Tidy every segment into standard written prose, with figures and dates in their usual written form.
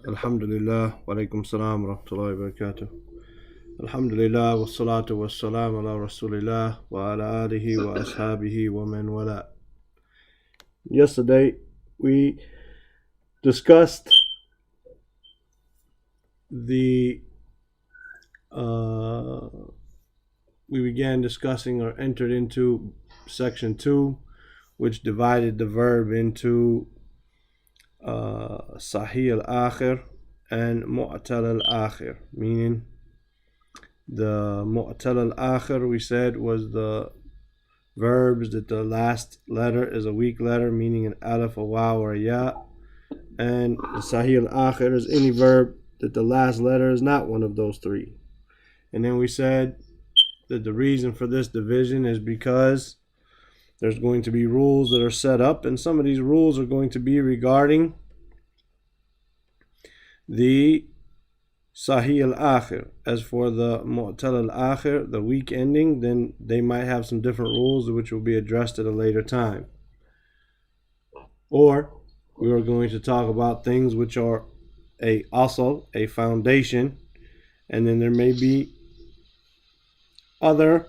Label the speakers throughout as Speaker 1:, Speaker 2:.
Speaker 1: Alhamdulillah, wa alaikum salam wa rahmatullahi wa barakatuh. Alhamdulillah, wa salatu wa salam ala rasulillah wa ala alihi wa ashabihi wa man wala. Yesterday we discussed we began discussing or entered into section 2, which divided the verb into Sahih al-Akhir and Mu'tal al-Akhir, meaning the Mu'tal al-Akhir, we said, was the verbs that the last letter is a weak letter, meaning an alif, a waw, or a ya, and the Sahih al-Akhir is any verb that the last letter is not one of those three. And then we said that the reason for this division is because there's going to be rules that are set up, and some of these rules are going to be regarding the Sahih al-Akhir. As for the Mu'tal al-Akhir, the weak ending, then they might have some different rules which will be addressed at a later time. Or we are going to talk about things which are a asl, a foundation, and then there may be other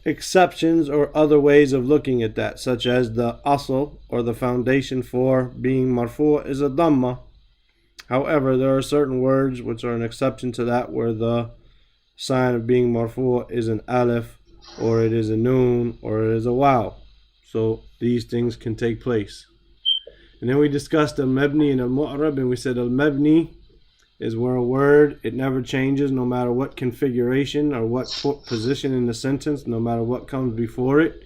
Speaker 1: exceptions or other ways of looking at that, such as the asl, or the foundation for being marfu' is a dhamma. However, there are certain words which are an exception to that, where the sign of being marfu' is an alif, or it is a noon, or it is a waw. So these things can take place. And then we discussed al-mabni and al-mu'rab, and we said al-mabni is where a word, it never changes no matter what configuration or what position in the sentence, no matter what comes before it.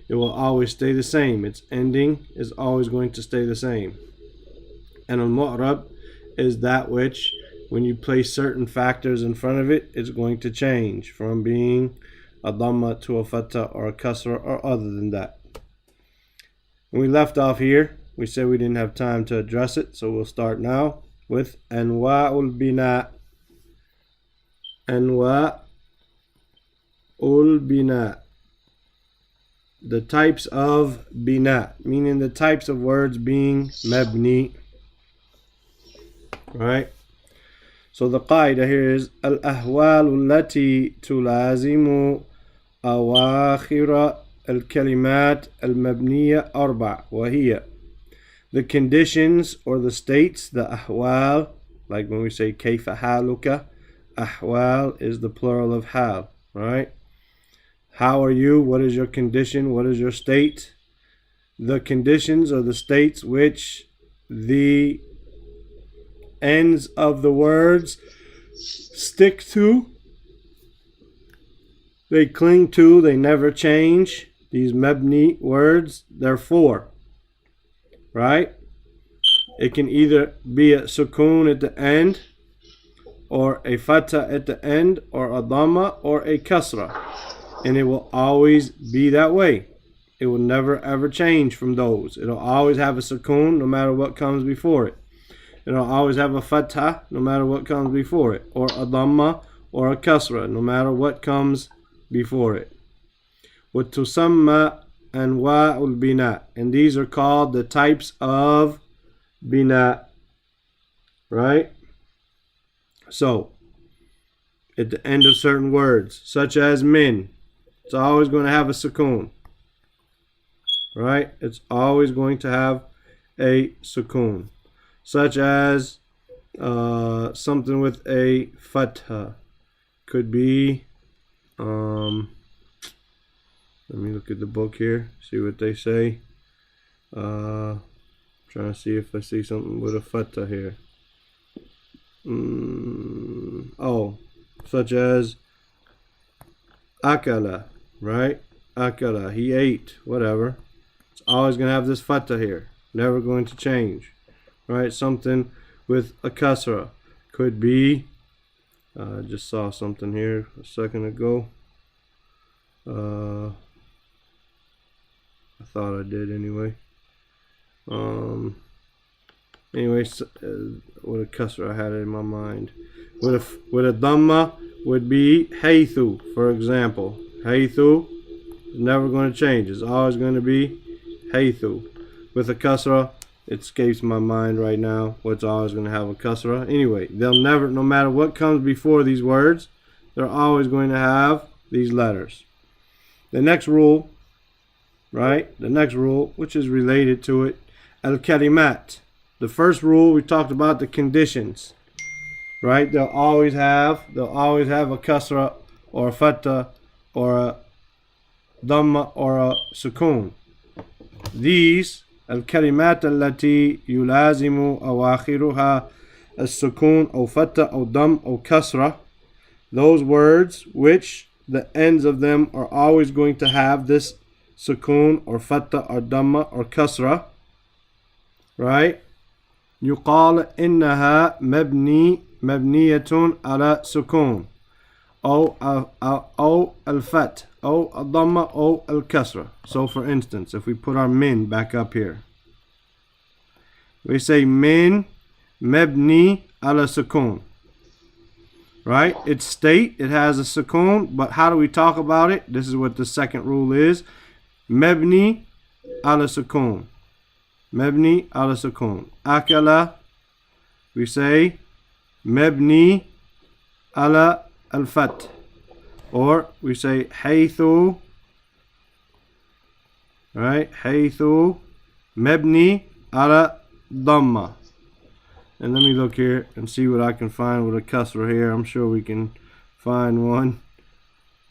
Speaker 1: It will always stay the same. Its ending is always going to stay the same. And al-mu'rab is that which, when you place certain factors in front of it, it's going to change from being a dhamma to a fatha or a kasra or other than that. When we left off here, we said we didn't have time to address it, so we'll start now with Anwa'ul Bina. Anwa'ul Bina. The types of Bina, meaning the types of words being Mabni. Right? So the qaida here is Al-Ahwal allati tulazimu awakhira al-kalimat al-mabniya arba' wa hiya. The conditions or the states, the ahwal, like when we say kayfa haluka, ahwal is the plural of hal, right? How are you? What is your condition? What is your state? The conditions or the states which the ends of the words stick to, they cling to, they never change. These mabni words, they're four. Right? It can either be a sukoon at the end, or a fatha at the end, or a dhamma, or a kasra. And it will always be that way. It will never ever change from those. It'll always have a sukoon no matter what comes before it. It'll always have a fatha no matter what comes before it, or a dhamma, or a kasra no matter what comes before it. وَتُسَمَّى Anwa'ul Bina, and these are called the types of Bina. Right? So, at the end of certain words, such as min, it's always going to have a sukoon. Right? It's always going to have a sukoon. Such as something with a fatha. Could be let me look at the book here, see what they say. Trying to see if I see something with a fatha here. Oh, such as akala, right? Akala, he ate, whatever. It's always going to have this fatha here, never going to change, right? Something with a kasra could be, I just saw something here a second ago. I thought I did anyway. Anyways, with a kasra, I had it in my mind. With a dhamma would be haythu, for example. Haythu is never going to change. It's always going to be haythu. With a kasra, It escapes my mind right now what's always going to have a kasra. Anyway, they'll never, no matter what comes before these words, they're always going to have these letters. The next rule, right? The next rule, which is related to it, al-kalimat. The first rule, we talked about the conditions, right? They'll always have a kasra or a fatha or a dhamma or a sukoon. These الكلمات التي يلازم أواخرها السكون أو فتح أو ضم أو كسرة, those words which the ends of them are always going to have this sukoon or fatha or dhamma or kasra, right? يقال إنها مبنية على سكون أو الفتح أو الضمة أو الكسرة. So for instance, if we put our min back up here, we say min mabni ala sukun, right? Its state, it has a sukun, but how do we talk about it? This is what the second rule is. Mabni ala sukun. Mabni ala sukun. Akala, we say mabni ala al-fath. Or we say haythu, right? Haythu mabni ala dhamma. And let me look here and see what I can find with a kasra here. I'm sure we can find one,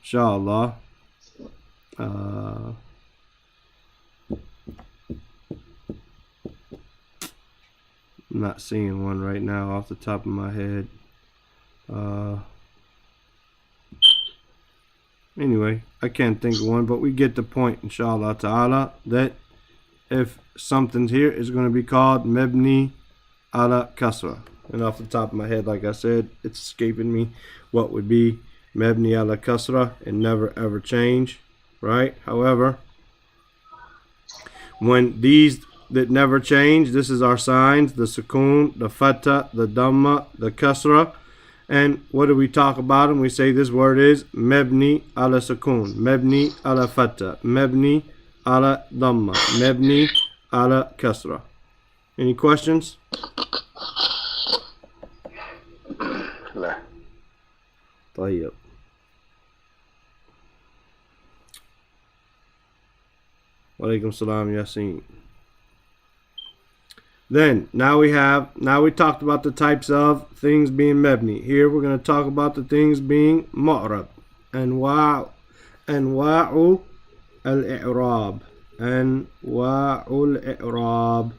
Speaker 1: inshallah. I'm not seeing one right now off the top of my head. Anyway, I can't think of one, but we get the point, inshallah ta'ala, that if something's here, it's going to be called mabni ala kasra. And off the top of my head, like I said, it's escaping me what would be mabni ala kasra and never ever change, right? However, when these that never change, this is our signs, the sukoon, the fatha, the dhamma, the kasra. And what do we talk about them? We say this word is mabni ala sukoon, mabni ala fatha, mabni ala dhamma, mabni ala kasra. Any questions?
Speaker 2: لا.
Speaker 1: طيب. Walaikum salam, Yasin. Then, now we talked about the types of things being mabni. Here we're going to talk about the things being mu'rab. Anwa'u al-i'rab. Anwa'u al-i'rab.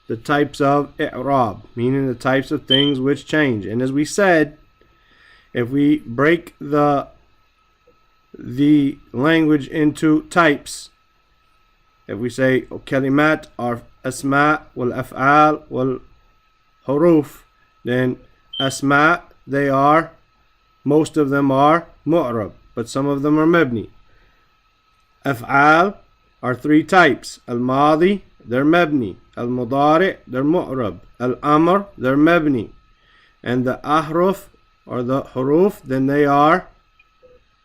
Speaker 1: The types of i'rab, meaning the types of things which change. And as we said, if we break the language into types, if we say kalimat are asma wal af'al wal huruf, then asma, most of them are mu'rab, but some of them are mabni. Af'al are three types. Al-madi, they're mabni. Al-mudari, they're mu'rab. Al-amr, they're mabni. And the ahruf, or the huruf, then they are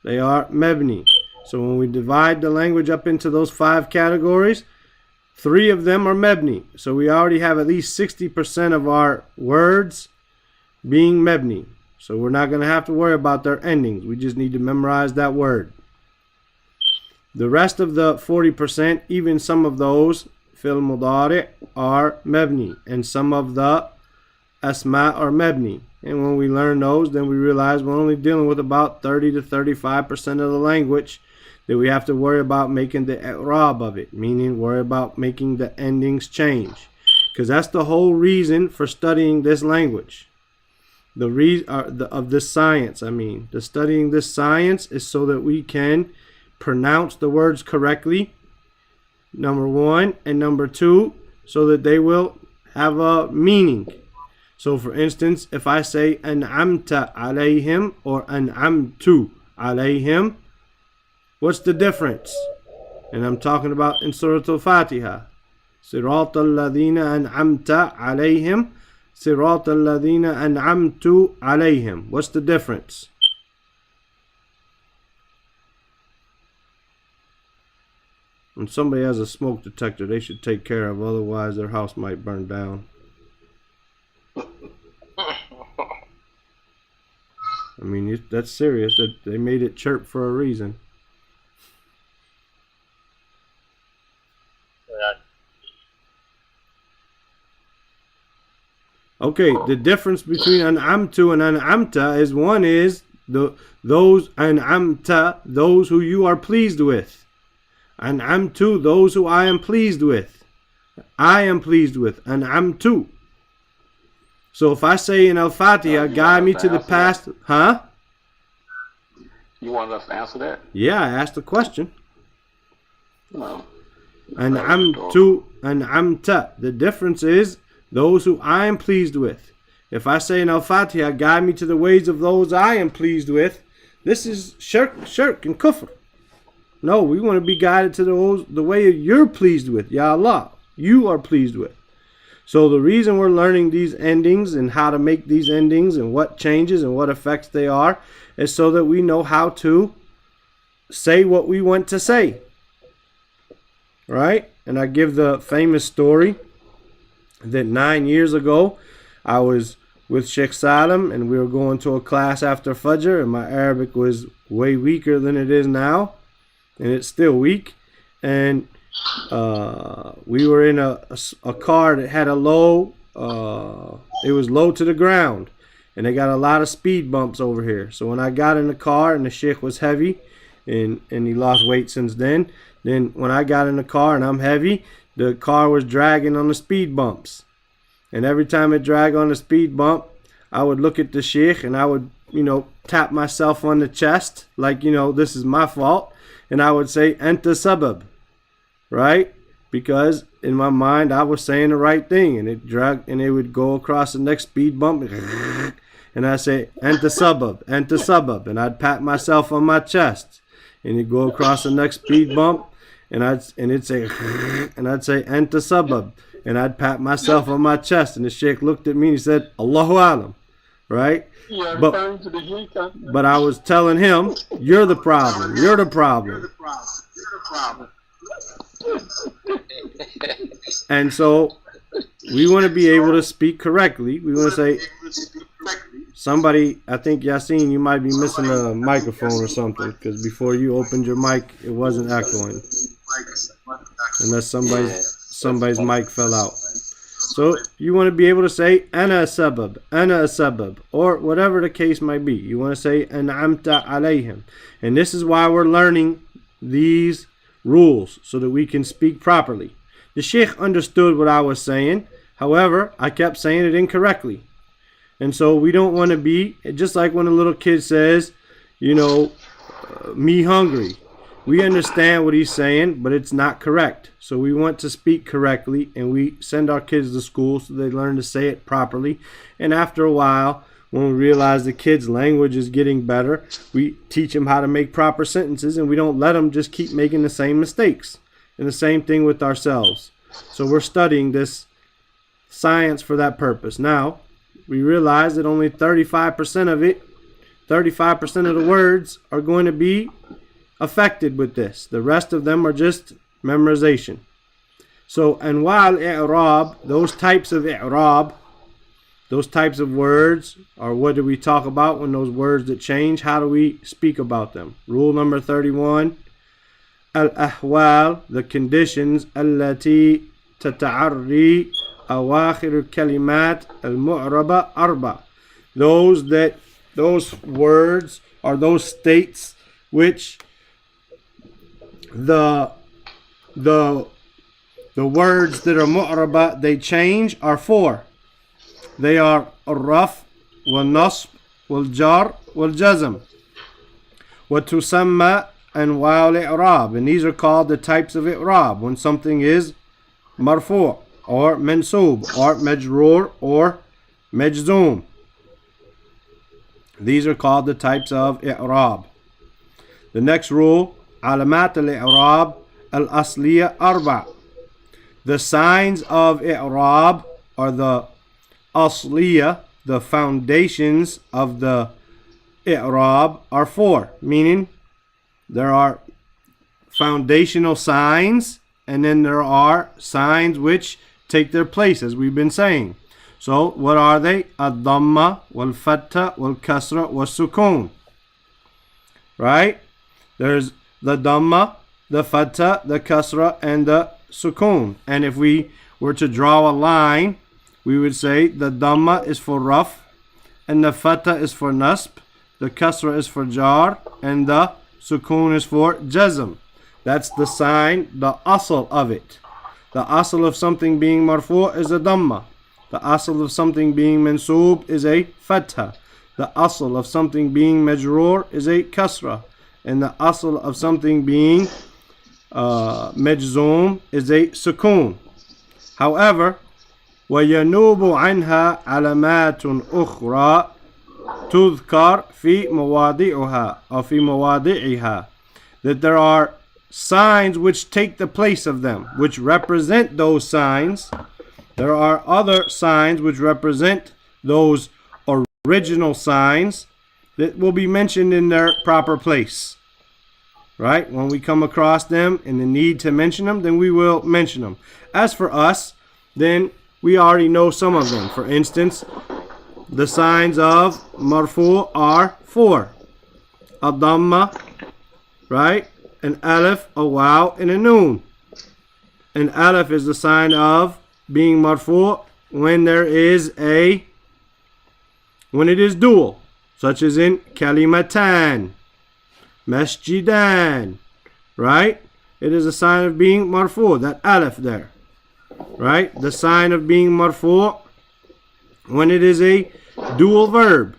Speaker 1: mabni. So when we divide the language up into those 5 categories, 3 of them are mabni. So we already have at least 60% of our words being mabni. So we're not going to have to worry about their endings. We just need to memorize that word. The rest of the 40%, even some of those, fil mudari, are mabni. And some of the asma are mabni. And when we learn those, then we realize we're only dealing with about 30 to 35% of the language that we have to worry about making the i'rab of it, meaning worry about making the endings change. Because that's the whole reason for studying this language. The this science, the studying this science is so that we can pronounce the words correctly, number 1, and number 2, so that they will have a meaning. So for instance, if I say an'amta alayhim or an'amtu alayhim, what's the difference? And I'm talking about in Surah Al-Fatiha. Sirat al-ladhina an'amta alayhim, Sirat al-ladhina an'amtu alayhim. What's the difference? When somebody has a smoke detector, they should take care of, otherwise their house might burn down. I mean, that's serious. They made it chirp for a reason. Okay, the difference between an'amtu and an'amta is one is those an'amta, those who you are pleased with. An'amtu, those who I am pleased with. I am pleased with. An'amtu. So if I say in Al-Fatiha, guide me to the past, huh?
Speaker 2: You wanted us to answer that?
Speaker 1: Yeah, I asked the question.
Speaker 2: No.
Speaker 1: An'amtu, an'amta. The difference is those who I am pleased with. If I say in Al-Fatiha, guide me to the ways of those I am pleased with, this is shirk and kufr. No, we want to be guided to the way you're pleased with. Ya Allah, you are pleased with. So the reason we're learning these endings and how to make these endings and what changes and what effects they are is so that we know how to say what we want to say. Right? And I give the famous story that 9 years ago I was with Sheikh Salim and we were going to a class after Fajr, and my Arabic was way weaker than it is now, and it's still weak, and we were in a car that had a low, it was low to the ground, and they got a lot of speed bumps over here. So when I got in the car, and the Sheikh was heavy, and he lost weight since then when I got in the car and I'm heavy, the car was dragging on the speed bumps. And every time it dragged on the speed bump, I would look at the Sheikh and I would, tap myself on the chest like, this is my fault. And I would say, Anta sabab. Right? Because in my mind, I was saying the right thing. And it dragged, and it would go across the next speed bump. And I'd say, Anta sabab, Anta sabab. And I'd pat myself on my chest. And it'd go across the next speed bump. And it'd say, and I'd say, Anta sabab. And I'd pat myself on my chest. And the Sheikh looked at me and he said, Allahu alam. Right?
Speaker 2: Yeah,
Speaker 1: but I was telling him, you're the problem. You're the problem. And so we want to be able to speak correctly. We want to say, somebody, I think Yasin, you might be missing a microphone or something, because before you opened your mic, it wasn't echoing. Unless somebody's mic fell out. So you want to be able to say ana sabab, or whatever the case might be. You want to say an'amta alayhim. And this is why we're learning these rules, so that we can speak properly. The Sheikh understood what I was saying. However, I kept saying it incorrectly. And so we don't want to be, just like when a little kid says, me hungry. We understand what he's saying, but it's not correct. So we want to speak correctly, and we send our kids to school so they learn to say it properly. And after a while, when we realize the kid's language is getting better, we teach them how to make proper sentences, and we don't let them just keep making the same mistakes. And the same thing with ourselves. So we're studying this science for that purpose. Now, we realize that only 35% of the words are going to be affected with this. The rest of them are just memorization. So An-Nahw al-i'rab, those types of i'rab, those types of words, are what do we talk about when those words that change? How do we speak about them? Rule number 31, al-ahwal, the conditions, allati tata'arri awakhir kalimat al-mu'raba arba. Those words are those states which the words that are mu'raba, they change, are four. They are al-raf, wal-nasb, wal-jar, wal-jazm. وَتُسَمَّى أَنْوَاءُ الْإِعْرَابِ. And these are called the types of i'rab, when something is marfu' or mansub or majroor or majzoom. These are called the types of i'rab. The next rule, علامات الإعراب الأصلية أربع. The signs of i'rab, or the asliya, the foundations of the i'rab, are four, meaning there are foundational signs, and then there are signs which take their place, as we've been saying. So what are they? Ad-Dhamma, wal-Fatha, wal-Kasra, wal-Sukun. Right? There's the Dhamma, the Fatha, the Kasra, and the Sukun. And if we were to draw a line, we would say the Dhamma is for Raf, and the Fatha is for Nasb, the Kasra is for Jar, and the Sukun is for Jazm. That's the sign, the asl of it. The asl of something being marfu' is a Dhamma. The asl of something being mansoob is a Fatha. The asl of something being majroor is a Kasra. And the asl of something being majzoom is a Sukun. However, وَيَنُوبُ عَنْهَا عَلَمَاتٌ أُخْرَى تُذْكَرْ فِي مَوَاضِعُهَا أو في مواضعها, that there are signs which take the place of them, which represent those signs. There are other signs which represent those original signs that will be mentioned in their proper place. Right? When we come across them and the need to mention them, then we will mention them. As for us, then we already know some of them. For instance, the signs of marfu are 4. A dhamma, right? An alif, a waw, and a noon. An alif is the sign of being marfu when it is dual, such as in kalimatan, masjidan, right? It is a sign of being marfu, that alif there, right? The sign of being marfu when it is a dual verb,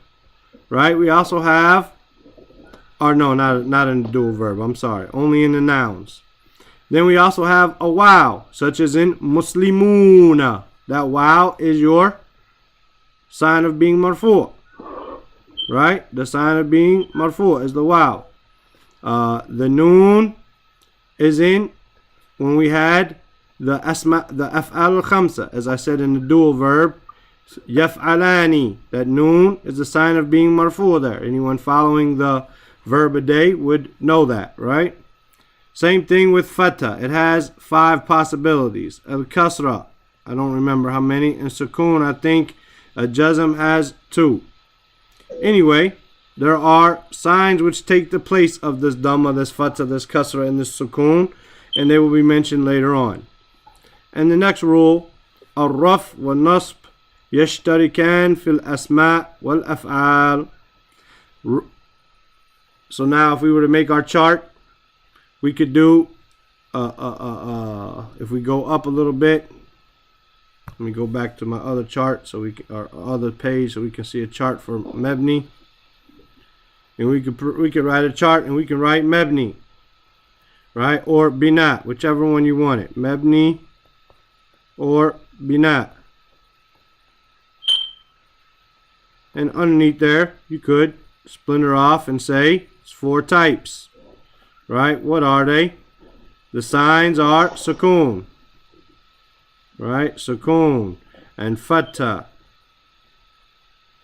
Speaker 1: right? We also have, or no, not in the dual verb, I'm sorry, only in the nouns. Then we also have a waw, such as in muslimuna. That waw is your sign of being marfu, right? The sign of being marfu is the waw. The noon is in when we had the asma, the af'al al-khamsa, as I said in the dual verb, yaf'alani. That noon is the sign of being marfu there. Anyone following the verb a day would know that, right? Same thing with fatha. It has 5 possibilities. Al-kasra, I don't remember how many. And sukun, I think jazm has 2. Anyway, there are signs which take the place of this dhamma, this fatha, this kasra, and this sukun, and they will be mentioned later on. And the next rule, al-raf wa nasb yashtarikan fil asma wal af'al. So now if we were to make our chart, we could do, if we go up a little bit, let me go back to my other chart, so we can, our other page, so we can see a chart for mebni. And we could write a chart, and we can write mebni, right, or binat, whichever one you want it, mebni or binat. And underneath there, you could splinter off and say it's 4 types, right? What are they? The signs are sukun, right? Sukun and fatha,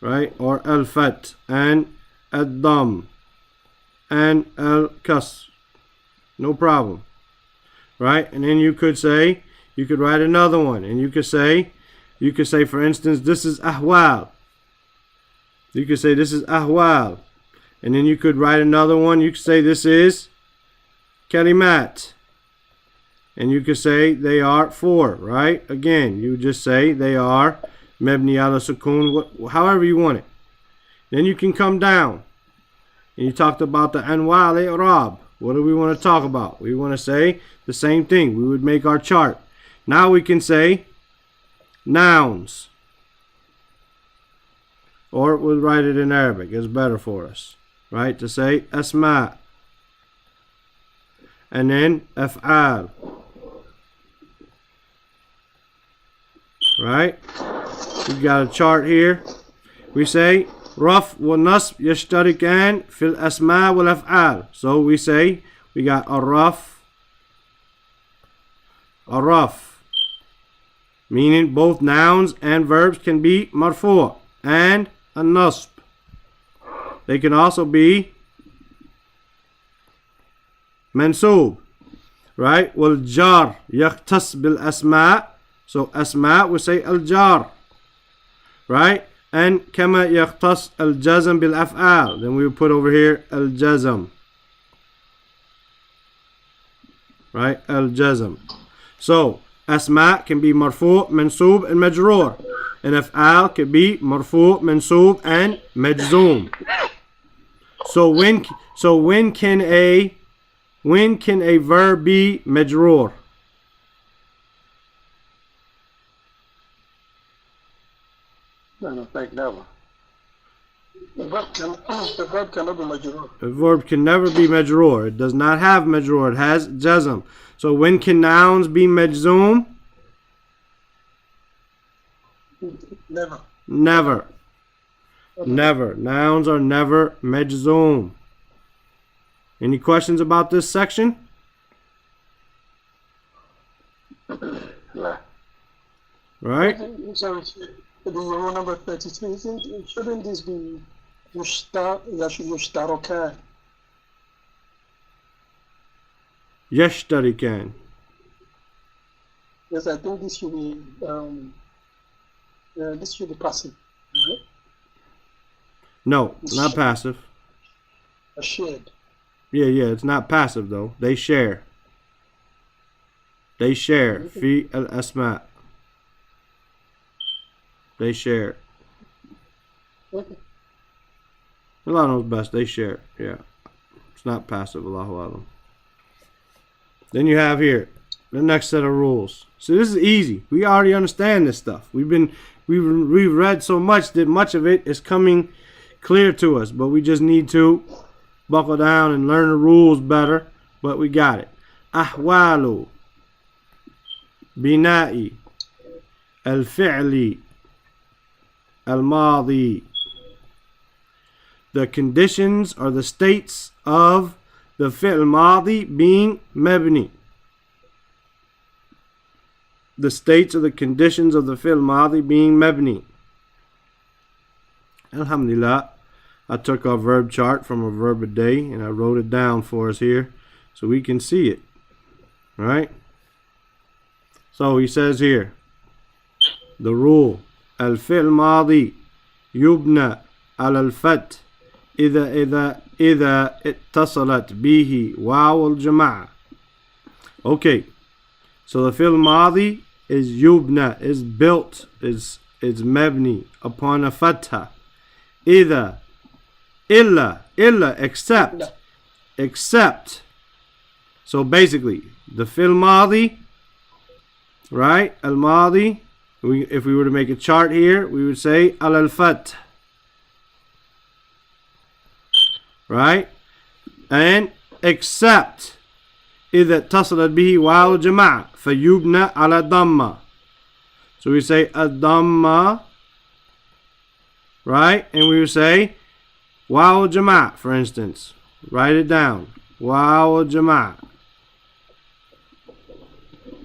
Speaker 1: right? Or al-fat and ad-dam and al-kasr. No problem, right? And then you could say, you could write another one, and you could say, for instance, this is ahwal. You could say this is ahwal, and then you could write another one. You could say this is kalimat, and you could say they are 4, right? Again, you just say they are mebni ala sukun, however you want it. Then you can come down, and you talked about the anwa al-i'rab. What do we want to talk about? We want to say the same thing. We would make our chart. Now we can say nouns, or we'll write it in Arabic. It's better for us, right? To say asma, and then af'al, right? We've got a chart here. We say raf wa nasb yashtarikan fil asma wal af'al. So we say we got a raf, meaning both nouns and verbs can be marfu', and a nasb, they can also be mansoob. right? والجار يختص بالأسماء. So أسماء we say الجار, right? And كما يختص الجزم بالأفعال. Then we would put over here الجزم, right? الجزم. So أسماء can be مرفوع منصوب and مجرور, and أفعال can be مرفوع منصوب and مجزوم. So when can a verb be مجرور?
Speaker 3: I don't think never. The verb cannot be majrur.
Speaker 1: A verb can never be مجرور. It does not have مجرور. It has جزم. So when can nouns be مجزوم?
Speaker 3: Never.
Speaker 1: Never. Never. Nouns are never مجزوم. Any questions about this section?
Speaker 2: La.
Speaker 1: Right?
Speaker 3: Sorry, the rule number 32, shouldn't this be يشتركان?
Speaker 1: يشتركان.
Speaker 3: Yes, I think this should be passive, right?
Speaker 1: No, it's not passive.
Speaker 3: A shared.
Speaker 1: Yeah, it's not passive though. They share. They share. في الأسماء. They share.
Speaker 3: Okay.
Speaker 1: Allah knows best. They share. Yeah. It's not passive. Allahu Alam. Then you have here the next set of rules. So this is easy. We already understand this stuff. We've read so much that much of it is coming clear to us, but we just need to buckle down and learn the rules better. But we got it. أحوال بناء الفعل الماضي. The conditions or the states of the fi'l madi being mabni. The states or the conditions of the fi'l madi being mabni. Alhamdulillah, I took our verb chart from a verb a day and I wrote it down for us here so we can see it. Right? So he says here, the rule, al-fi'l madi yubna al-fath إذا اتصلت به واو الجماعة. Okay, so the fi'l madi is yubna, is built, is mabni upon a fatha. إذا, illa, except. So basically, the fi'l madi, right? Al madi. If we were to make a chart here, we would say al fath. Right? And except إذا اتصلت به واو الجماعة فيبنى على ضمة. So we say الضمة, right? And we would say واو الجماعة, for instance. Write it down. واو الجماعة.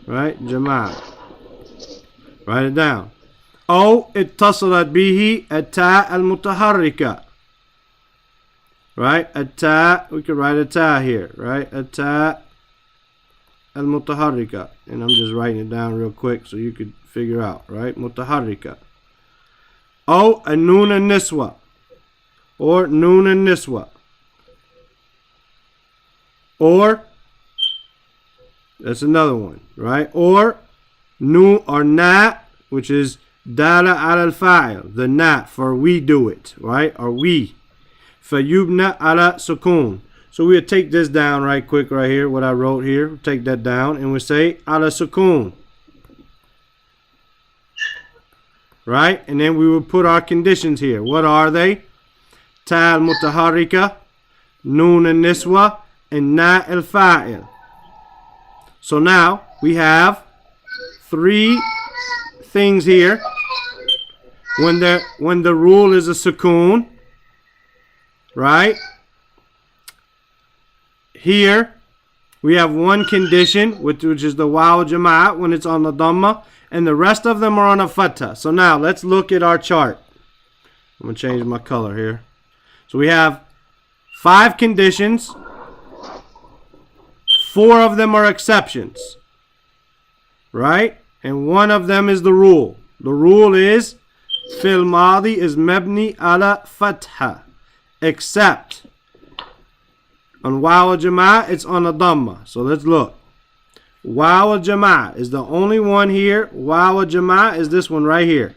Speaker 1: Right? جماعة. Write it down. أو اتصلت به التاء المتحركة. Right? A-ta, we could write a-ta here, right? A-ta al-mutaharrika. And I'm just writing it down real quick so you could figure out, right? Mutaharrika. Oh, a noon and niswa. Or noon and niswa. Or, that's another one, right? Or, nu or na, which is dala al-fa'il. The na, for we do it, right? Or we. فَيُبْنَى عَلَى سُكُونٍ. So we'll take this down right quick right here, what I wrote here. We'll take that down and we'll say عَلَى سُكُونٍ. Right? And then we will put our conditions here. What are they? Ta al-mutaharrika, noon al-niswa, and na al-fa'il. So now we have three things here. When the rule is a sukoon, right? Here we have one condition, which is the waw jama'at when it's on the dhamma, and the rest of them are on a fatha. So now let's look at our chart. I'm going to change my color here. So we have 5 conditions, 4 of them are exceptions, right? And one of them is the rule. The rule is fil madi is mabni ala fatha, except on waw al-jama'ah it's on a dhamma. So let's look. Waw al-jama'ah is the only one here. Waw al-jama'ah is this one right here.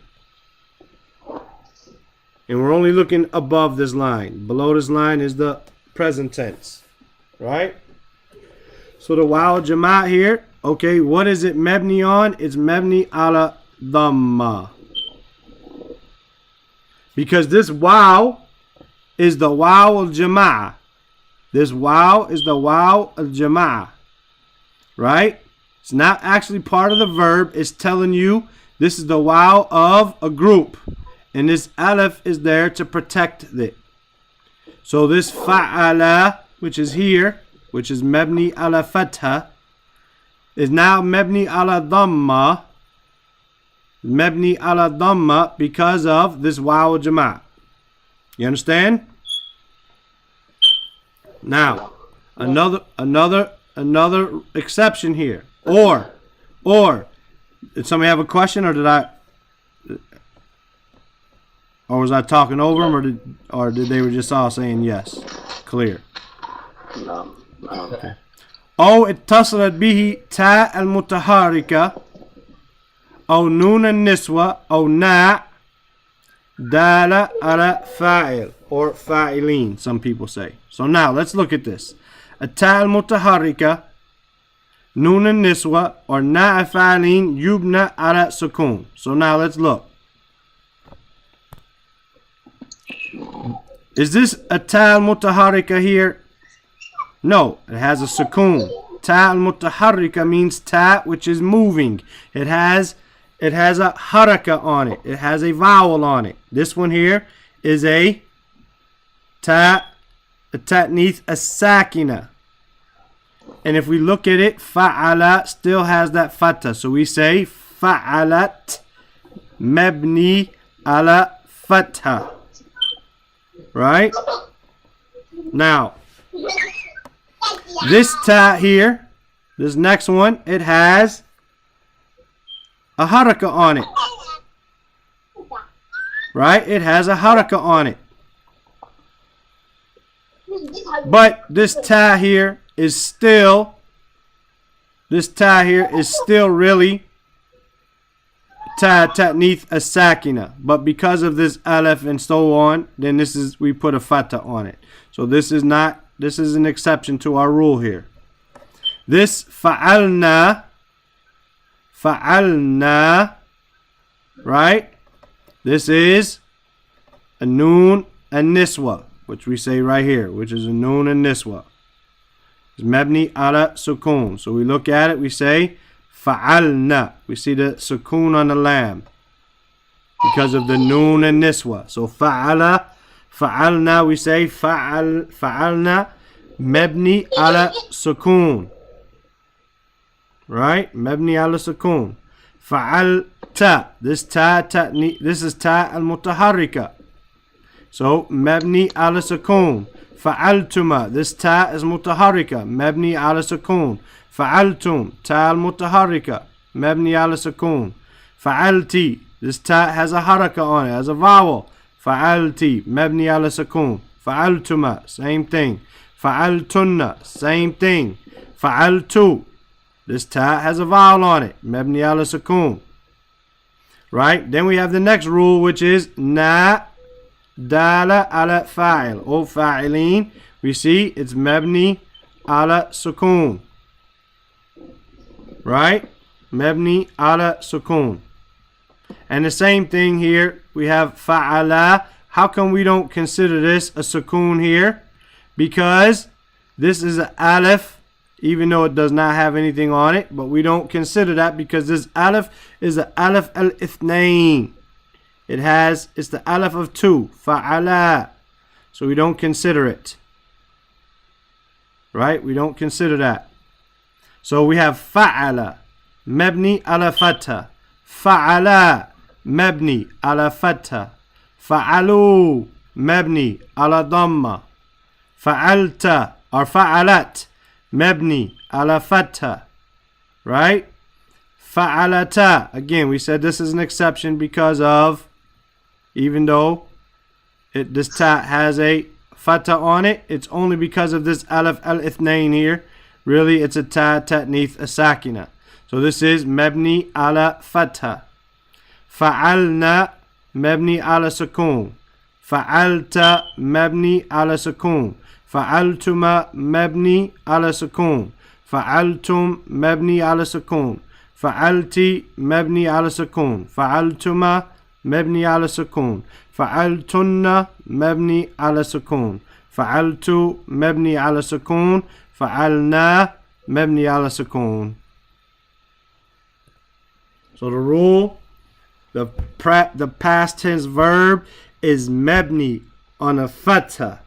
Speaker 1: And we're only looking above this line. Below this line is the present tense, right? So the waw al-jama'ah here, okay, what is it mabni on? It's mabni ala dhamma. Because this waw is the waw al-jama'ah. This waw is the waw al-jama'ah, right? It's not actually part of the verb. It's telling you this is the waw of a group. And this aleph is there to protect it. So this fa'ala, which is here, which is mabni ala fatha, is now mabni ala dhamma. Mabni ala dhamma because of this waw al-jama'ah. You understand? Now, another exception here. Or, did somebody have a question, or was I talking over them, or did they were just all saying yes? Clear.
Speaker 2: No.
Speaker 1: Okay. أو اتصلت به تاء المتحركة أو نون النسوة أو ناء دالة على فاعل, or فاعلين, some people say. So now let's look at this. التاء المتحركة نون النسوة or ناء فاعلين يبنى على سكون. So now let's look. Is this a ta al-mutaharrika here? No, it has a sukoon. Ta al-mutaharrika means ta, which is moving. It has a haraka on it. It has a vowel on it. This one here is a ta'nith as-sakina. And if we look at it, fa'ala still has that fatha. So we say fa'alat mabni ala fatha. Right? Now, this ta here, this next one, it has a haraka on it. Right? It has a haraka on it. But this ta here is still really ta'nith as-sakina, but because of this aleph and so on, then we put a fatha on it. So this is an exception to our rule here. This fa'alna, right? This is a noon and niswa, which we say right here, which is a noon and niswa. It's mabni ala sukun. So we look at it, we say fa'alna. We see the sukoon on the lam because of the noon and niswa. So fa'alna, we say fa'alna mabni ala sukoon. Right? Mabni ala sukoon. Fa'alta. This is ta al-mutaharrika. So mabni ala sukoon. Fa'altuma. This ta is mutaharrika. Mabni ala sukoon. فعلتم تا المتحركة مبني على سكون. فعلتي, this ta has a haraka on it, has a vowel. فعلتي مبني على سكون. فعلتما, same thing. فعلتن, same thing. فعلتو, this ta has a vowel on it, مبني على سكون. Right? Then we have the next rule, which is na dala ala fa'il, or fa'ilin. We see it's mabni ala sukun. Right? Mabni ala sukun. And the same thing here, we have fa'ala. How come we don't consider this a sukun here? Because this is an aleph, even though it does not have anything on it, but we don't consider that because this aleph is the aleph al-ithnain. It's the aleph of 2, fa'ala. So we don't consider it. Right? We don't consider that. So we have fa'ala, mabni ala fatha. Fa'ala, mabni ala fatha. Fa'alu, mabni ala dhamma. Fa'alta, or fa'alat, mabni ala fatha. Right? Fa'alata. Again, we said this is an exception because of, even though this ta has a fatha on it, it's only because of this alif al-ithnain here. Really, it's a ta ta'nith sakina. So this is mabni ala fatha. Fa'alna mabni ala sukun. Fa'alta mabni ala sukun. Fa'altuma mabni ala sukun. Fa'altum mabni ala sukun. Fa'alti mabni ala sukun. Fa'altuma mabni ala sukun. فعلتن مبني على سكون فعلت مبني على سكون فعلنا مبني على سكون. So the rule, the past tense verb is mabni on a fatha,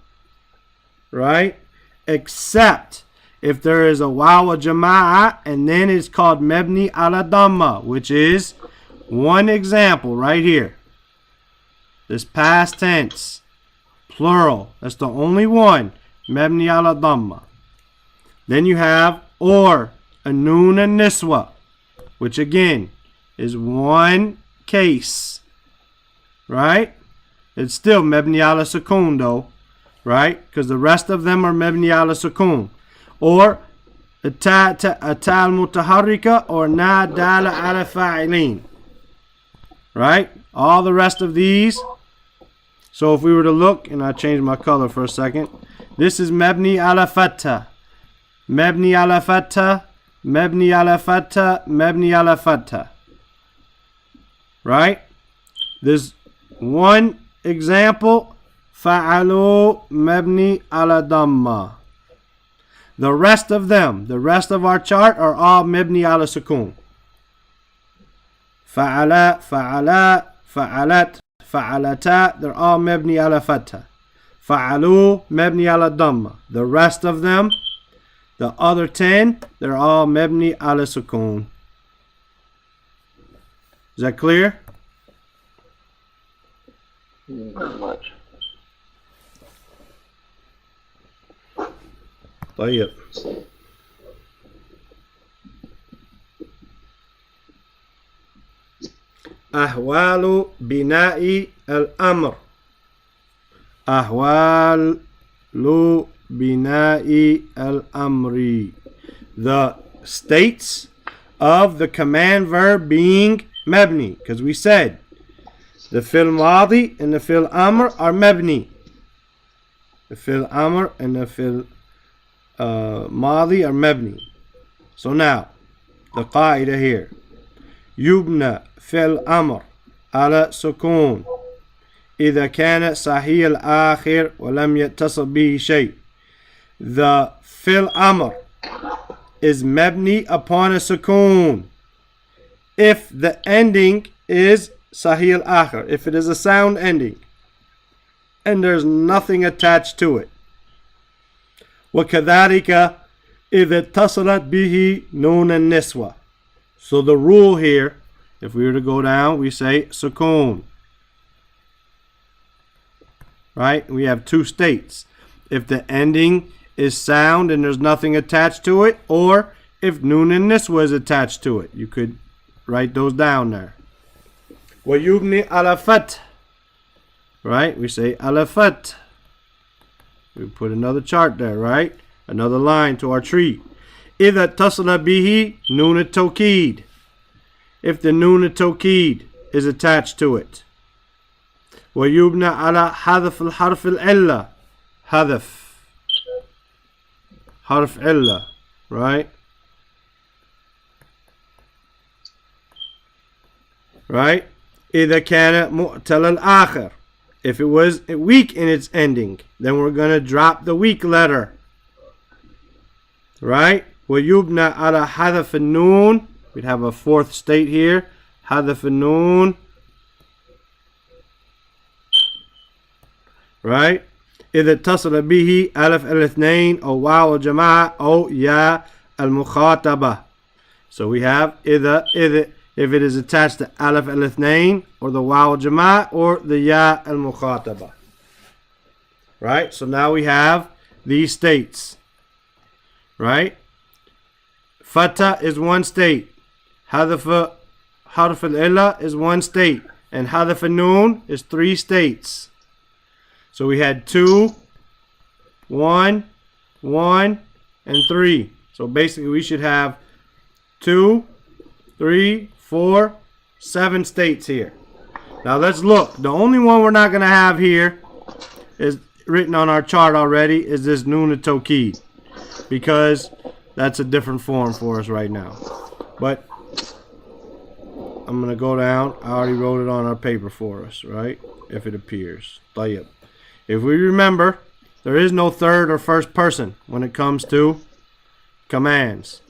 Speaker 1: right? Except if there is a waw jama'a and then it's called mabni ala dhamma, which is one example right here. This past tense, plural, that's the only one, mabni ala dhamma. Then you have or a noon and niswa, which again is one case, right? It's still mabni ala sukun though, right? Because the rest of them are mabni ala sukun. Or a ta al-mutaharrika or na dala ala fa'ilin, right? All the rest of these. So if we were to look, and I changed my color for a second, this is mabni ala fatha, mabni ala fatha, mabni ala fatha, mabni ala fatha. Right? There's one example, fa'alu mabni ala dhamma. The rest of them, the rest of our chart are all mabni ala sukun. Fa'ala, fa'ala, fa'alat, fa'alata, they're all mabni ala fatha. Fa'alu, mabni ala dhamma. The rest of them, the other 10, they're all mabni ala sukun. Is that clear?
Speaker 2: Not much.
Speaker 1: طيب. أحوال بناء الأمر. أحوال بناء الأمر. The states of the command verb being mabni. Because we said the fil madi and the fil amr are mabni. The fil amr and the fil madi are mabni. So now, the qaida here. يبنى فعل أمر على سكون إذا كان صحيح الآخر ولم يتصل به شيء. The فعل أمر is mabni upon a sukun if the ending is sahih al-akhir, if it is a sound ending and there's nothing attached to it. وكذلك إذا اتصلت به نون النسوة. So the rule here, if we were to go down, we say sukun. Right? We have two states. If the ending is sound and there's nothing attached to it, or if nun and niswa is attached to it. You could write those down there. وَيُبْنِ عَلَى فَتْ. Right? We say ala fat. We put another chart there, right? Another line to our tree. إِذَا اتصل به نون التوكيد. If the nun التوكيد is attached to it. وَيُبْنَ عَلَى حذف الحرف العلة. حذف. حرف علة. Right? Right? إِذَا كَانَ مُعْتَلَ الْآخِرِ. If it was weak in its ending, then we're going to drop the weak letter. Right? وَيُبْنَى عَلَى حَذَفِ النُّونِ. We'd have a fourth state here. حَذَفِ النُّونِ. Right? إذا اتصل به ألف الاثنين أو واو الجماعة أو يا المخاطبة. So we have إذا if it is attached to ألف الاثنين or the واو الجماعة or the يا المخاطبة. Right? So now we have these states. Right? Fatha is one state. Harf al-illa is one state. And harf al-noon is 3 states. So we had 2, 1, 1, and 3. So basically we should have 2, 3, 4, 7 states here. Now let's look. The only one we're not going to have here is written on our chart already is this Noon al-Tawkid, because that's a different form for us right now. But I'm going to go down. I already wrote it on our paper for us, right? If it appears. Tayyib. If we remember, there is no third or first person when it comes to commands,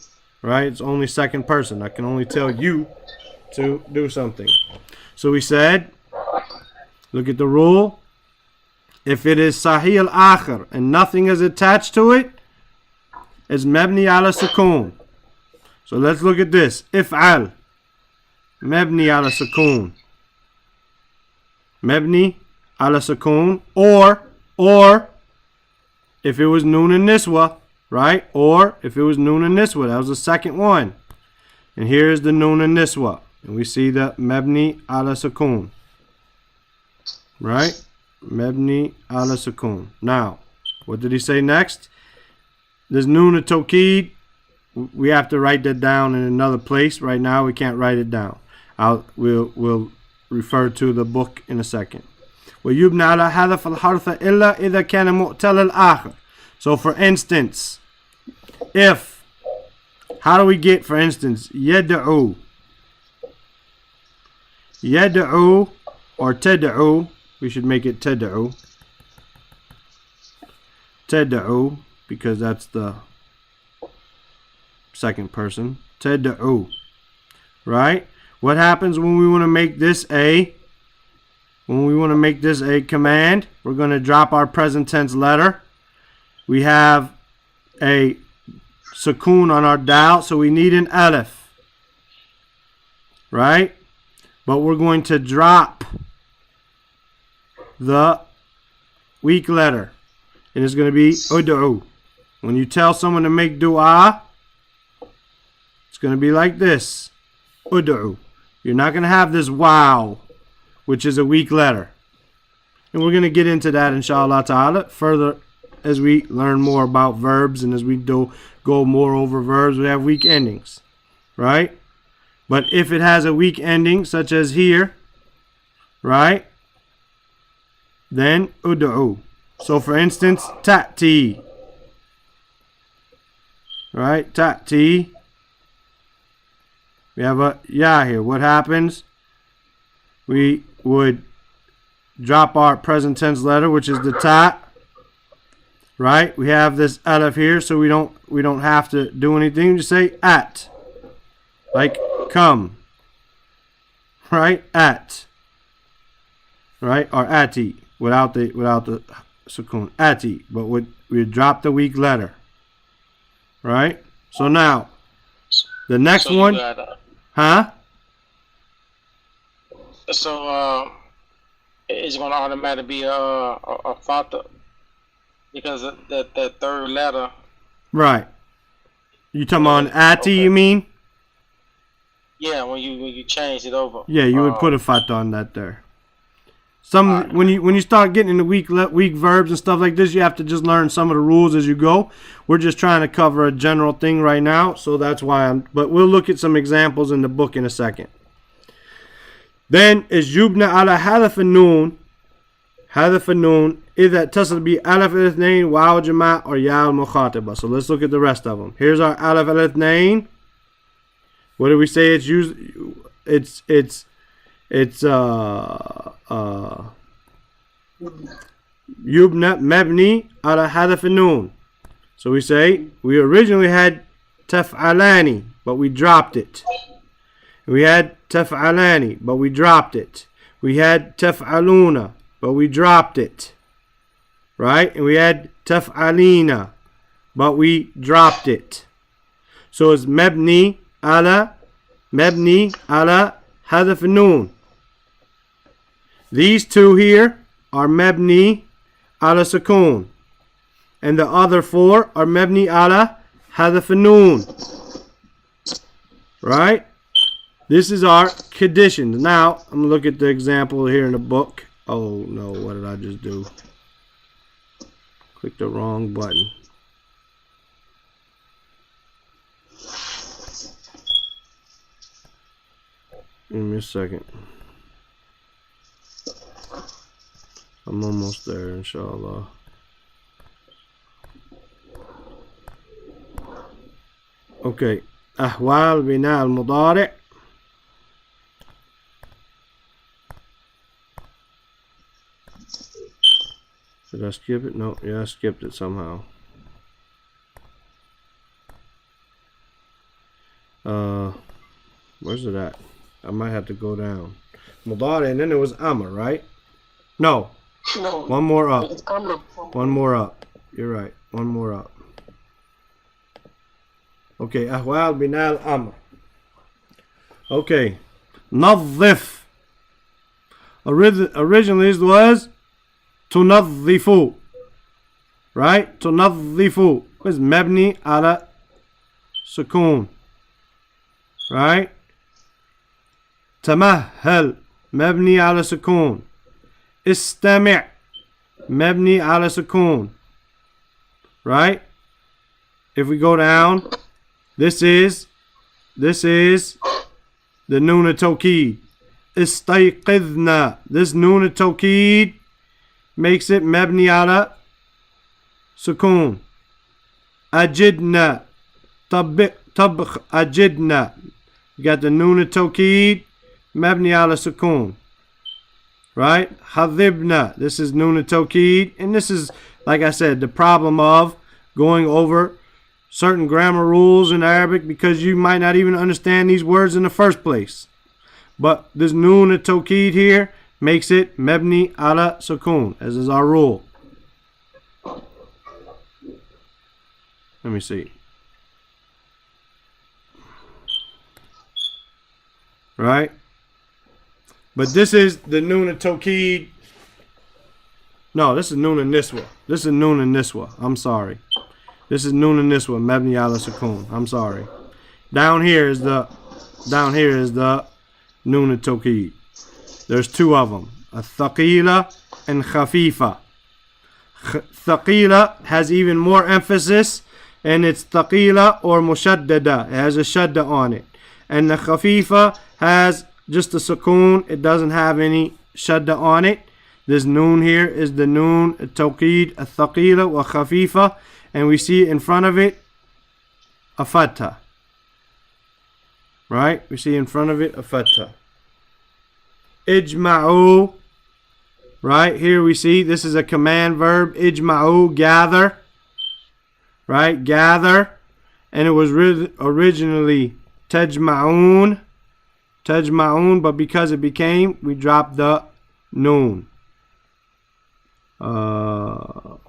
Speaker 1: right? It's only second person. I can only tell you to do something. So we said, look at the rule. If it is sahih al-akhir and nothing is attached to it, it's mabni ala sukoon. So let's look at this. If'al. Mabni ala sukoon. Mabni ala sukoon. Or if it was noon and niswa, right? Or if it was noon and niswa. That was the second one. And here's the noon and niswa. And we see the mabni ala sukoon. Right? Mabni ala sukoon. Now, what did he say next? This noon al-tawkid, we have to write that down in another place. Right now, we can't write it down. We'll refer to the book in a second. وَيُبْنَى عَلَى حَذَفَ الْحَرْفَ إِلَّا إِذَا كَانَ مُؤْتَلَ الْآخِرِ. So, for instance, if, how do we get, for instance, يَدْعُو? يَدْعُو or تَدْعُو. We should make it تَدْعُو. تَدْعُو, because that's the second person. تَدْعُو. Right? What happens when we want to make this a command? We're going to drop our present tense letter. We have a sukoon on our dal, so we need an alif. Right? But we're going to drop the weak letter, and it's going to be ud'u. When you tell someone to make dua, it's going to be like this. Ud'u. You're not going to have this wow, which is a weak letter. And we're going to get into that, inshallah ta'ala, further as we learn more about verbs, and as we go more over verbs, we have weak endings. Right? But if it has a weak ending, such as here, right, then ud'u. So for instance, ta'ti. Right, ta'ti. We have a ya here. What happens? We would drop our present tense letter, which is the ta. Right? We have this alif here, so we don't have to do anything. Just say at. Like come. Right? At. Right? Or ati. Without the sukoon. Ati. But we drop the weak letter. Right? So now, the next one. Huh?
Speaker 4: So it's going to automatically be a fatha because of that third letter.
Speaker 1: Right. You talking about ati? Okay. You mean?
Speaker 4: Yeah, when you change it over.
Speaker 1: Yeah, you would put a fatha on that there. When you start getting into weak verbs and stuff like this, you have to just learn some of the rules as you go. We're just trying to cover a general thing right now, so that's why but we'll look at some examples in the book in a second. Then is yubna ala hadaf an-noon. Hadaf an-noon idha tasal bi alaf al-ithnain waw jama' or ya al-mukhataba. So let's look at the rest of them. Here's our alaf al-ithnain. What do we say it's used? It's yubna mabni ala hadaf an-noon. So we say we originally had taf'alani, but we dropped it. We had taf'alani, but we dropped it. We had taf'aluna, but we dropped it. Right? And we had taf'alina, but we dropped it. So it's mabni ala hadaf an-noon. These two here are mabni ala sukoon. And the other four are mabni ala hadaf an-noon. right? This is our conditions. Now, I'm going to look at the example here in the book. Oh, no, what did I just do? Click the wrong button. Give me a second. I'm almost there, inshallah. Okay. أحوال بناء المضارع. Did I skip it? No, yeah, I skipped it somehow. Where's it at? I might have to go down. Mudari, and then there was Amr, right? No.
Speaker 3: No.
Speaker 1: One more up.
Speaker 3: It's Amr.
Speaker 1: One more up. You're right. One more up. Okay. Ahwal binal Amr. Okay. نظف. Originally it was تنظفوا. Right? تنظفوا. It's مبني على سكون. Right? تمهل مبني على سكون. استمع مبني على سكون. Right? If we go down, this is the noon التوكيد. استيقظنا. This noon التوكيد makes it مبني على سكون. أجدنا. طبخ أجدنا. You got the noon التوكيد مبني على سكون. Right? حذبنا. This is noon التوكيد. And this is, like I said, the problem of going over certain grammar rules in Arabic because you might not even understand these words in the first place. But this noon التوكيد here makes it مبني على سكون, as is our rule. Let me see. Right? But this is the noon al-tawkid. No, this is noon al-niswa. This is noon al-niswa. I'm sorry. This is noon al-niswa, mabni ala sukun. I'm sorry. Down here is the noon al-tawkid. There's two of them. Al-thaqila and khafifa. Thaqila has even more emphasis, and it's thaqila or mushaddada. It has a shadda on it. And the khafifa has just a sukoon. It doesn't have any shadda on it. This noon here is the noon tawqid al-thaqila wa khafifa, and we see in front of it a fatha. Right? We see in front of it a fatha. Ijma'u. Right? Here we see this is a command verb. Ijma'u, gather. Right? Gather. And it was originally tajma'un. Tajma'un, but because it became, we dropped the noon. I'm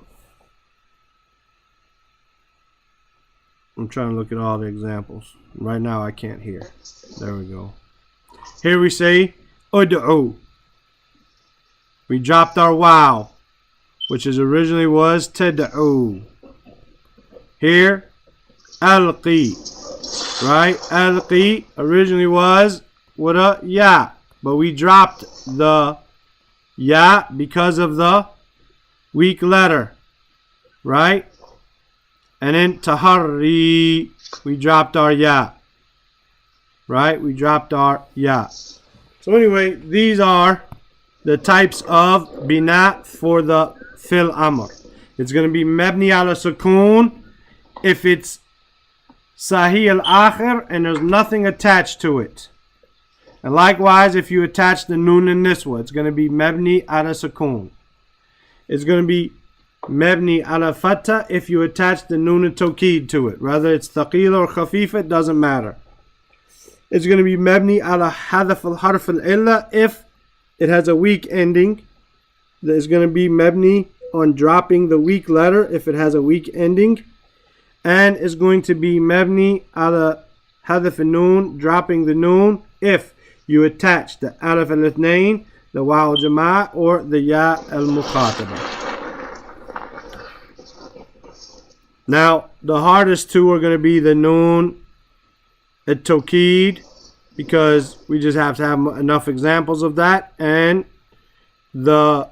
Speaker 1: trying to look at all the examples. Right now I can't hear. There we go. Here we say ud'u. We dropped our wow, which is originally was tad'u. Here, alqi. Right? Alqi originally was with a ya, but we dropped the ya because of the weak letter. Right? And then taharri, we dropped our ya. Right? We dropped our ya. So anyway, these are the types of bina for the fil amr. It's going to be mabni ala sukoon if it's sahih al-akhir and there's nothing attached to it. And likewise, if you attach the noon and niswa, it's going to be mabni ala sukoon. It's going to be mabni ala fatha if you attach the noon and tawkid to it. Whether it's thaqila or khafifa, it doesn't matter. It's going to be mabni ala hadaf al-harf al-illa if it has a weak ending. There's going to be mabni on dropping the weak letter if it has a weak ending. And it's going to be mabni ala hadaf al-noon, dropping the noon, if you attach the alif al-ithnain, the waw al-jama' or the ya al-mukhataba. Now, the hardest two are going to be the noon at-tawkid, because we just have to have enough examples of that, and the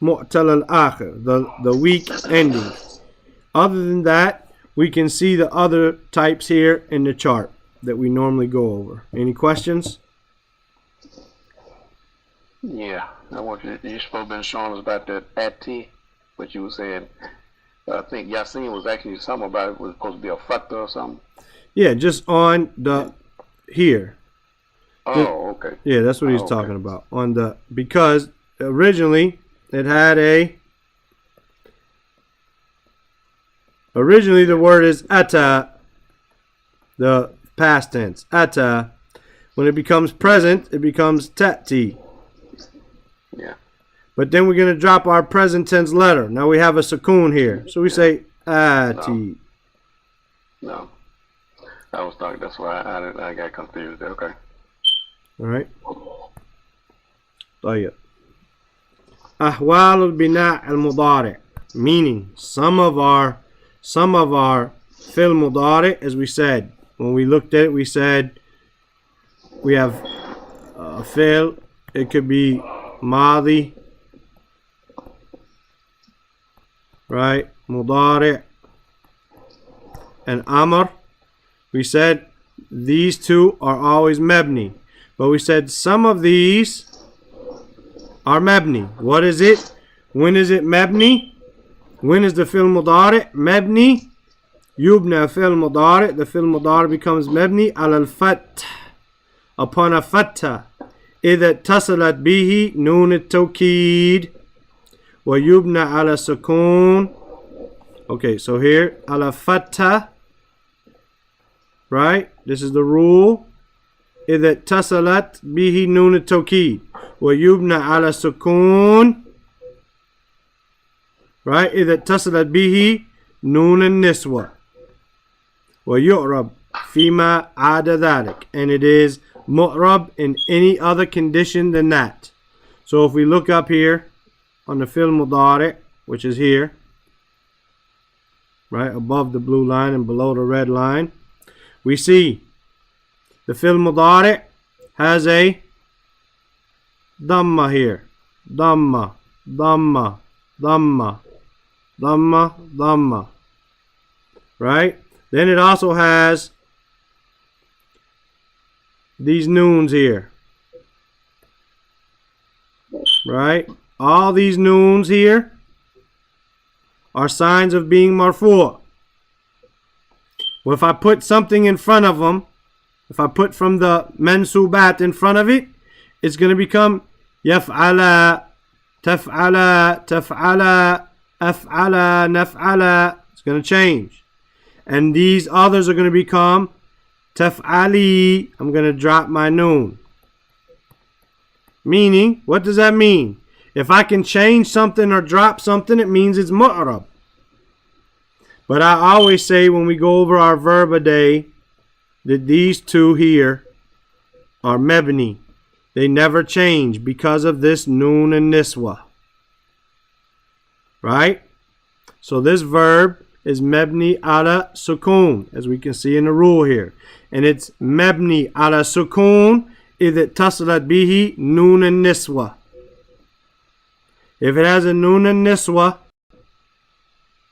Speaker 1: mu'tal al-akhir, the weak ending. Other than that, we can see the other types here in the chart that we normally go over. Any questions?
Speaker 2: Yeah, I want you supposed to been showing us about that at-t, but you were saying, I think Yasin was asking you something about it was supposed to be a fatha or something.
Speaker 1: Yeah, just on the here.
Speaker 2: Oh, okay.
Speaker 1: Yeah, that's what he's talking about. On the, because originally it had a, originally the word is ata, the past tense, ata. When it becomes present, it becomes ta'ti.
Speaker 2: Yeah.
Speaker 1: But then we're going to drop our present tense letter. Now we have a sukoon here. So we say ati.
Speaker 2: No. I was talking, that's why I got confused there. Okay.
Speaker 1: All right. طيب. أحوال البناء المضارع, meaning some of our fi'l mudari', as we said, when we looked at it, we said we have a fi'l, it could be madi, right, mudari', and amr. We said these two are always mabni, but we said some of these are mabni. What is it? When is it mabni? When is the fi'l mudari' mabni? Yubna fi'l mudari', the fi'l mudari' becomes mabni ala al-fath, upon a fatha. إذا اتصلت به نون التوكيد ويبنى على سكون. Okay, so here على fatha, right? This is the rule. إذا اتصلت به نون التوكيد ويبنى على سكون, right? إذا اتصلت به نون النسوة ويعرب فيما عدا ذلك, and it is mu'rab in any other condition than that. So if we look up here on the fi'l mudari', which is here, right above the blue line and below the red line, we see the fi'l mudari' has a dhamma here. Dhamma, dhamma, dhamma, dhamma, dhamma. Right? Then it also has these noons here. Right? All these noons here are signs of being marfu'. Well, if I put something in front of them, if I put from the mansubat in front of it, it's going to become yaf'ala, taf'ala, taf'ala, af'ala, naf'ala. It's going to change. And these others are going to become taf'ali. I'm going to drop my noon. Meaning, what does that mean? If I can change something or drop something, it means it's mu'rab. But I always say when we go over our verb a day that these two here are mebni. They never change because of this noon and niswa. Right? So this verb is mebni ala sukun, as we can see in the rule here. And it's mebni ala sukun إذا اتصلت به نون النسوة. If it has a noon and niswa,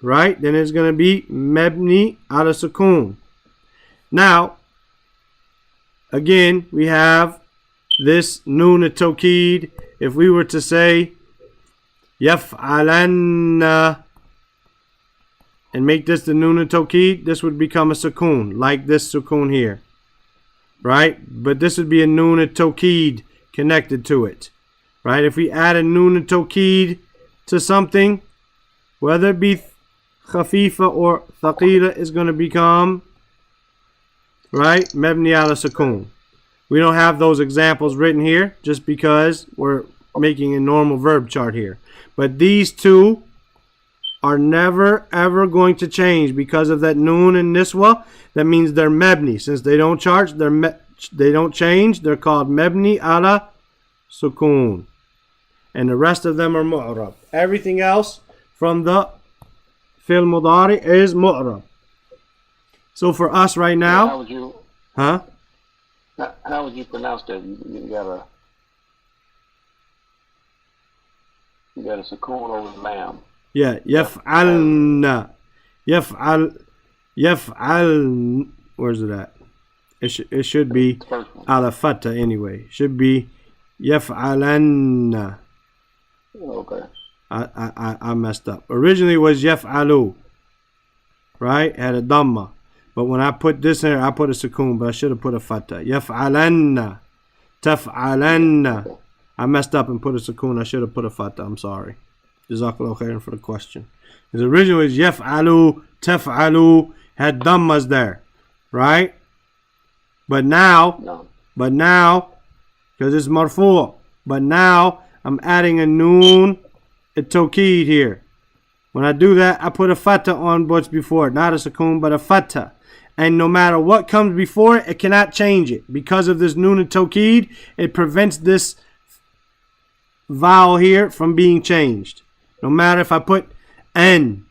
Speaker 1: right, then it's going to be mebni ala sukun. Now, again, we have this noon at-tawkid. If we were to say yaf'alanna and make this the noon at-tawkid, this would become a sukun, like this sukun here. Right? But this would be a noon at-tawkid connected to it. Right? If we add a noon at-tawkid to something, whether it be khafifa or thaqila, is going to become, right, mebni ala sukun. We don't have those examples written here just because we're making a normal verb chart here. But these two are never ever going to change because of that noon and niswa. That means they're mebni. Since they don't they don't change, they're called mebni ala sukun. And the rest of them are mu'rab. Everything else from the fi'l mudari is mu'rab. So for us right now, Huh?
Speaker 2: How would you pronounce that? You got a sukoon over the lamb.
Speaker 1: Yeah, yaf'alna. Yaf'al. Where's it at? It should be ala fatha anyway. Should be yaf'alanna.
Speaker 2: Okay.
Speaker 1: I messed up. Originally it was yaf'alu. Right? Had a dhamma. But when I put this in, I put a sukoon, but I should have put a fatha. Yaf'alanna. Taf'alanna. I messed up and put a sukoon. I should have put a fatha. I'm sorry. Jazakallahu khairan for the question. His original is yaf'alu, taf'alu, had dhammas there. Right? But now, because it's marfu', but now I'm adding a noon, a tawkeed here. When I do that, I put a fatha on what's before it. Not a sukoon, but a fatha. And no matter what comes before it, it cannot change it. Because of this noon and tawkeed, it prevents this vowel here from being changed. No matter if I put an,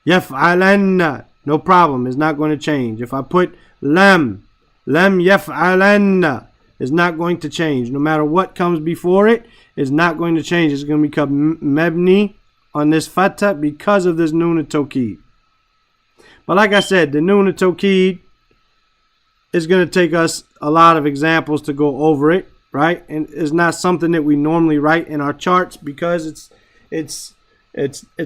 Speaker 1: yaf'alanna, no problem, it's not going to change. If I put lam yaf'alanna, it's not going to change. No matter what comes before it, it's not going to change. It's going to become mabni on this fatha because of this noon and tawkeed. But like I said, the noon and tawkeed is going to take us a lot of examples to go over it, right? And it's not something that we normally write in our charts because it's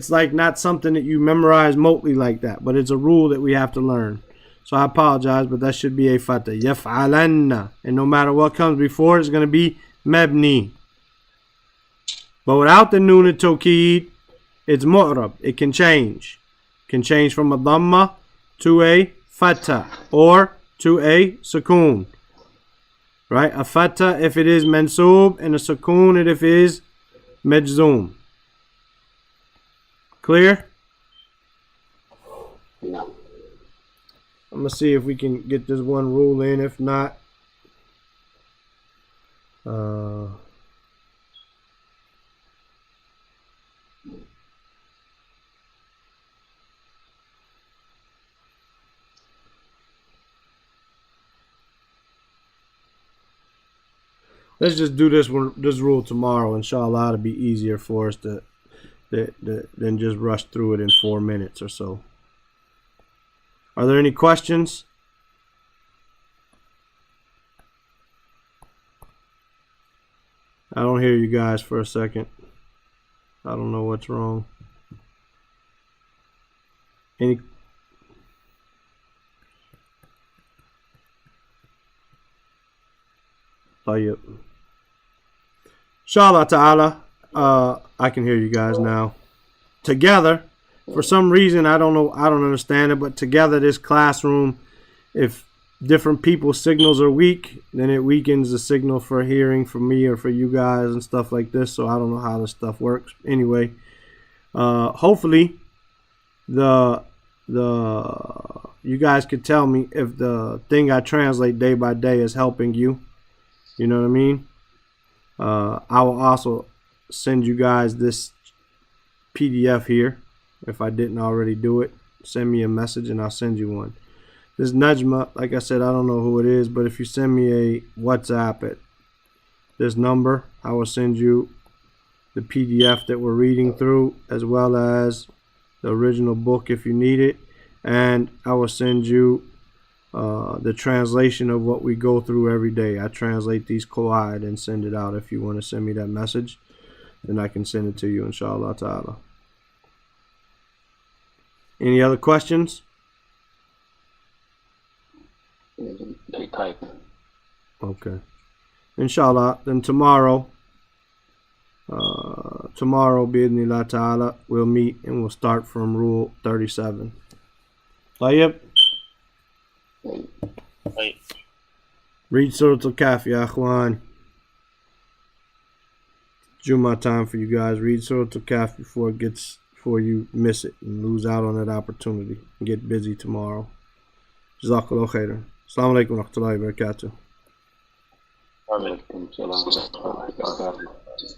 Speaker 1: like not something that you memorize mostly like that, but it's a rule that we have to learn. So I apologize, but that should be a fatha. Yaf'alanna. And no matter what comes before, it's going to be mabni. But without the noon and tawkeed, it's mu'rab. It can change. It can change from a dhamma to a fatha or to a sukoon. Right? A fatha if it is mansoob and a sukoon if it is majzoom. Clear?
Speaker 2: No.
Speaker 1: I'm going to see if we can get this one rule in. If not, let's just do this rule tomorrow. Inshallah, it'll be easier for us than just rush through it in 4 minutes or so. Are there any questions? I don't hear you guys for a second. I don't know what's wrong. Any? Tayyib. Inshallah ta'ala, I can hear you guys now. Together, for some reason, I don't understand it, but together this classroom, if different people's signals are weak, then it weakens the signal for hearing from me or for you guys and stuff like this. So I don't know how this stuff works. Anyway, hopefully you guys could tell me if the thing I translate day by day is helping you. You know what I mean? I will also send you guys this PDF here. If I didn't already do it, send me a message and I'll send you one. This Najma, like I said, I don't know who it is, but if you send me a WhatsApp at this number, I will send you the PDF that we're reading through, as well as the original book if you need it, and I will send you the translation of what we go through every day. I translate these qawaid and send it out. If you want to send me that message, then I can send it to you, inshallah ta'ala. Any other questions?
Speaker 2: They typing.
Speaker 1: Okay. Inshallah, then tomorrow, bi'idhnillah ta'ala, we'll meet and we'll start from rule 37. Tayyib?
Speaker 4: Wait.
Speaker 1: Read Surah Al-Kahf, ya akhwan. Jummah time for you guys. Read Surah Al-Kahf before you miss it and lose out on that opportunity and get busy tomorrow. Jazakallahu khairan. Assalamu alaikum wa rahmatullahi wa barakatuh.
Speaker 2: Alaikum salam wa rahmatullahi wa barakatuh.